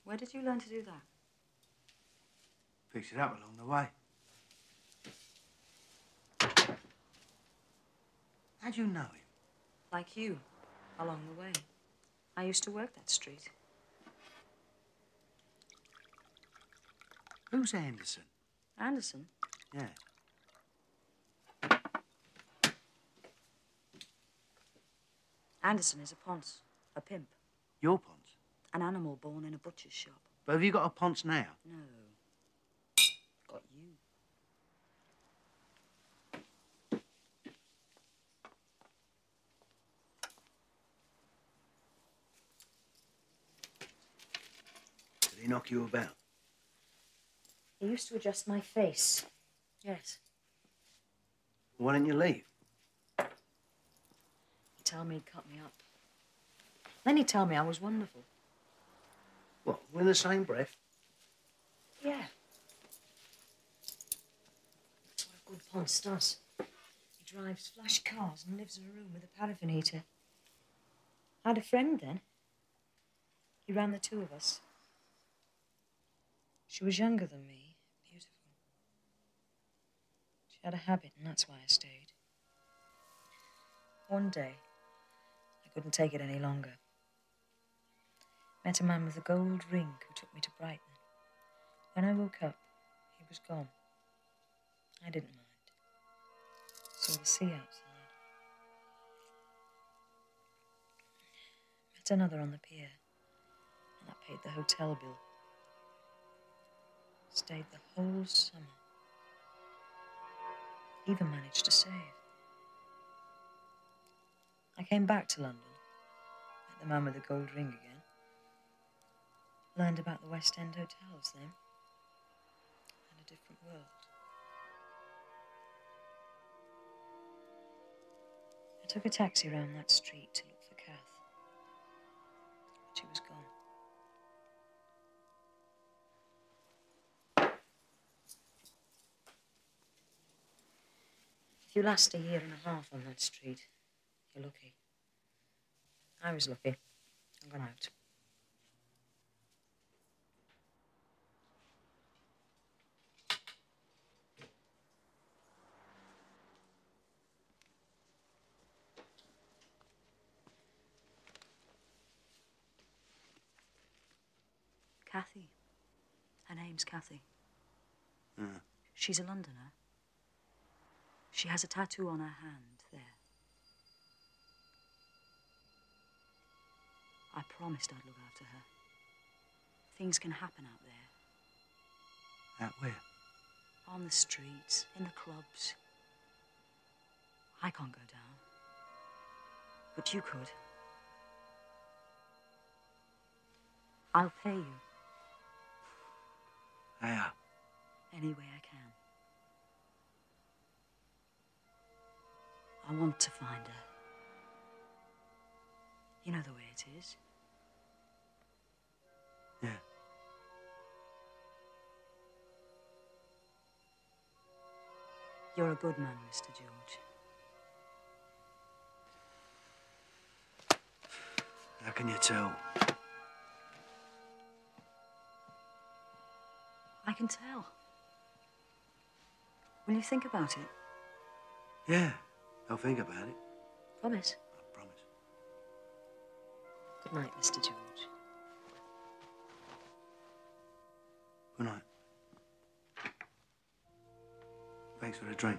Where did you learn to do that? Picked it up along the way. How'd you know him? Like you, along the way. I used to work that street. Who's Anderson? Anderson? Yeah. Anderson is a ponce, a pimp. Your ponce? An animal born in a butcher's shop. But have you got a ponce now? No. Got you. Did he knock you about? He used to adjust my face. Yes. Why didn't you leave? He'd tell me he'd cut me up. Then he'd tell me I was wonderful. What, in the same breath? Yeah. That's what a good ponce does. He drives flash cars and lives in a room with a paraffin heater. I had a friend then. He ran the two of us. She was younger than me, beautiful. She had a habit, and that's why I stayed. One day, I couldn't take it any longer. Met a man with a gold ring who took me to Brighton. When I woke up, he was gone. I didn't mind. Saw the sea outside. Met another on the pier, and that paid the hotel bill. Stayed the whole summer. Even managed to save. I came back to London, met the man with the gold ring again. Learned about the West End hotels then. And a different world. I took a taxi around that street to look for Cathy. But she was gone. If you last a year and a half on that street, you're lucky. I was lucky. I got out. Cathy. Her name's Cathy. She's a Londoner. She has a tattoo on her hand, there. I promised I'd look after her. Things can happen out there. Out where? On the streets, in the clubs. I can't go down. But you could. I'll pay you. How? Any way I can. I want to find her. You know the way it is. Yeah. You're a good man, Mr. George. How can you tell? I can tell. Will you think about it? Yeah, I'll think about it. Promise? I promise. Good night, Mr. George. Good night. Thanks for the drink.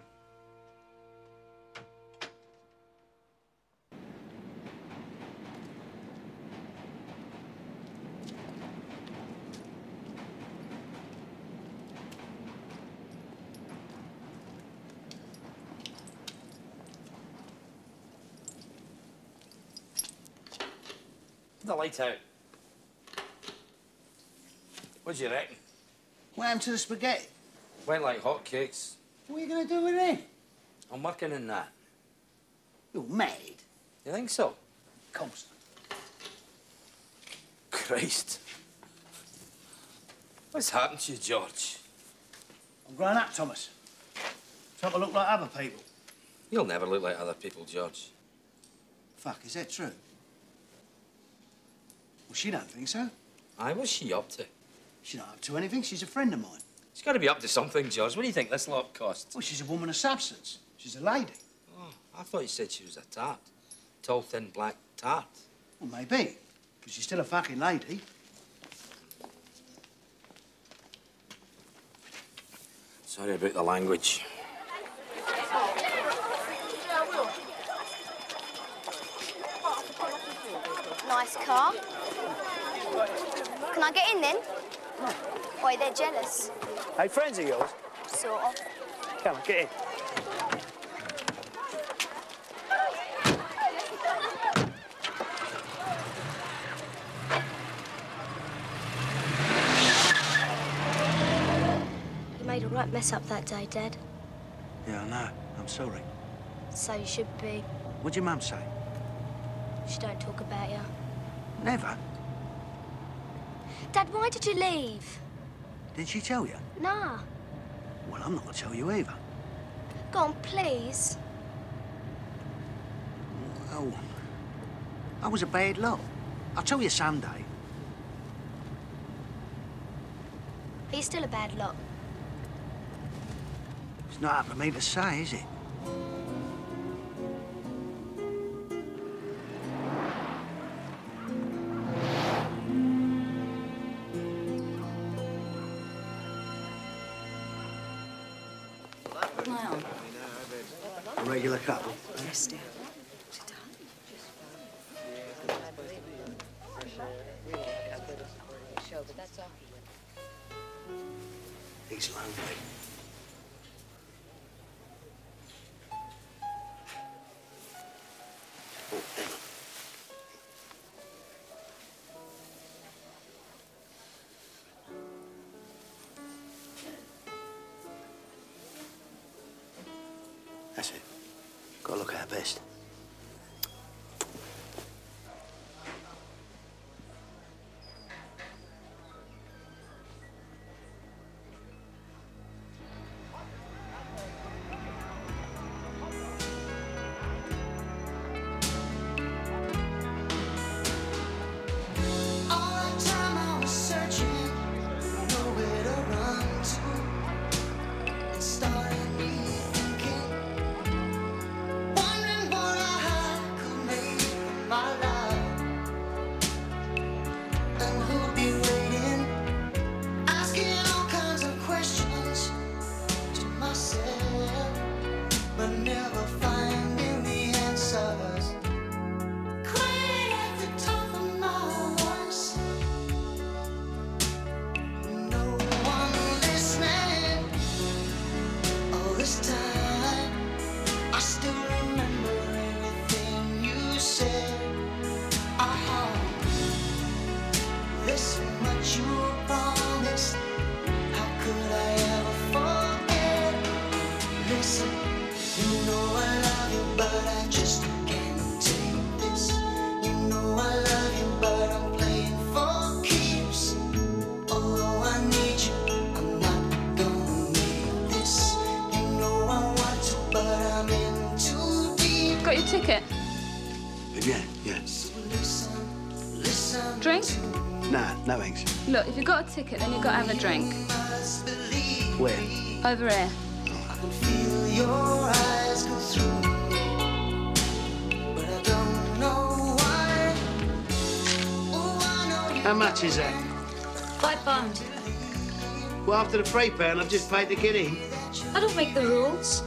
The light out. What do you reckon? What happened to the spaghetti? Went like hotcakes. What are you going to do with it? I'm working in that. You're mad. You think so? Constant. Christ. What's happened to you, George? I'm growing up, Thomas. Trying to look like other people. You'll never look like other people, George. Fuck, is that true? Well, she don't think so. Aye, what's she up to? She's not up to anything. She's a friend of mine. She's got to be up to something, George. What do you think this lot costs? Well, she's a woman of substance. She's a lady. Oh, I thought you said she was a tart. Tall, thin, black tart. Well, maybe. But she's still a fucking lady. Sorry about the language. Nice car. Can I get in then? Why, they're jealous. Hey, friends of yours? Sort of. Come on, get in. You made a right mess up that day, Dad. Yeah, I know. I'm sorry. So you should be. What'd your mum say? She don't talk about you. Never. Dad, why did you leave? Did she tell you? Nah. Well, I'm not going to tell you either. Go on, please. Well, I was a bad lot. I'll tell you someday. Are you still a bad lot? It's not up to me to say, is it? A regular couple. Yes, dear. He's lonely. Oh, Emma. That's it. Got to look our best. Ticket? Yeah. Drink? Nah, no thanks. Look, if you've got a ticket, then you've got to have a drink. Where? Over here. How much is that? £5. Well, after the £3 I've just paid to get in. I don't make the rules.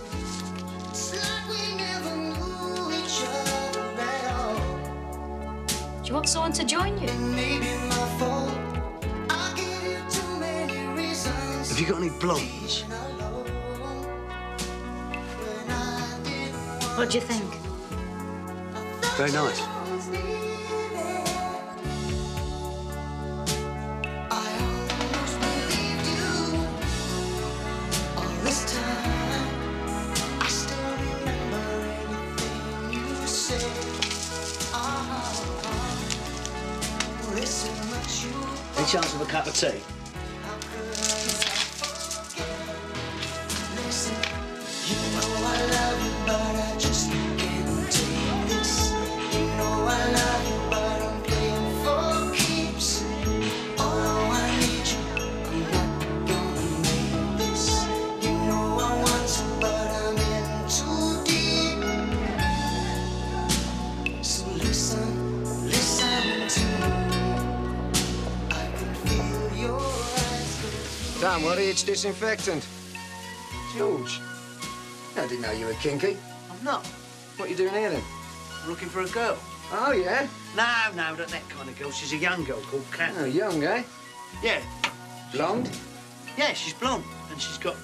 Do you want someone to join you? Have you got any blondes? What do you think? Very nice. Any chance of a cup of tea? Don't worry, it's disinfectant. George, I didn't know you were kinky. I'm not. What are you doing here, then? I'm looking for a girl. Oh, yeah? No, not that kind of girl. She's a young girl called Cathy. Oh, young, eh? Yeah. Blonde? Yeah, she's blonde. And she's got,